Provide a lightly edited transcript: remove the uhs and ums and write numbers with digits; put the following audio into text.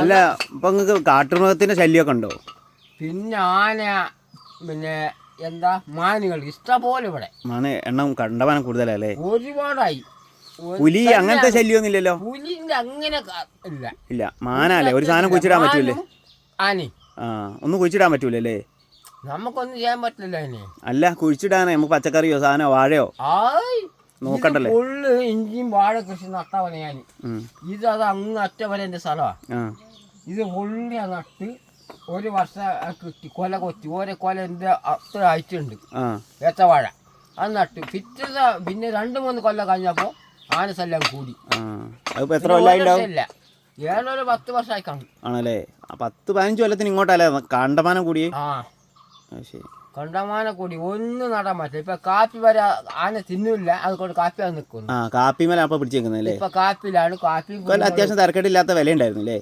അല്ല ഇപ്പൊ നിങ്ങൾക്ക് കാട്ടുമൃഗത്തിന്റെ ശല്യമൊക്കെ ഉണ്ടോ? പിന്നെ ആന, പിന്നെ എന്താ മാനുകൾ ഇഷ്ടംപോലെ ഇവിടെ. എണ്ണം കണ്ടമാനം കൂടുതലല്ലേ? ഒരുപാടായി. പുലി അങ്ങനത്തെ ശല്യമൊന്നും ഇല്ലല്ലോ? പുലിന്റെ അങ്ങനെ ഇല്ല. മാനല്ലേ ഒരു സാധനം കുഴിച്ചിടാൻ പറ്റൂലേ? ആനി ഒന്നും കുഴിച്ചിടാൻ പറ്റൂലല്ലേ? നമുക്കൊന്നും ചെയ്യാൻ പറ്റില്ല അതിന്. അല്ല കുഴിച്ചിടാനേ നമുക്ക് പച്ചക്കറിയോ സാധനോ വാഴയോ നോക്കണ്ടല്ലേ? ഫുള്ള് ഇഞ്ചിയും വാഴ കൃഷി നട്ടവനെ ഞാൻ. അത് അങ്ങ് അറ്റവരെ എന്റെ സ്ഥലമാണ്. ഇത് ഫുള്ളി നട്ട് ഒരു വർഷം കിട്ടി കൊല കൊത്തി. ഓരോ കൊല എന്റെ അത്ര ആയിട്ടുണ്ട്. ഏത്തവാഴ അത് നട്ടു. പിന്നെ 2-3 കൊല്ലം കഴിഞ്ഞപ്പോ ആനശല്യം കൂടി. ഇല്ല 7-10 വർഷമായി കാണും. ആണല്ലേ? 10-15 കൊല്ലത്തിന് ഇങ്ങോട്ടല്ലേ കണ്ടമാനം കൂടി? കണ്ടമാനം കൂടി ഒന്നും നടാൻ പറ്റില്ല. ഇപ്പൊ കാപ്പി വരെ ആന തിന്നില്ല, അതുകൊണ്ട് കാപ്പി അത് നിൽക്കുന്നു. കാപ്പിമേല അപ്പൊ പിടിച്ചേക്കുന്നല്ലേ? ഇപ്പൊ കാപ്പിലാണ്. കാപ്പി അത്യാവശ്യം തിരക്കേടില്ലാത്ത വില ഉണ്ടായിരുന്നു അല്ലേ?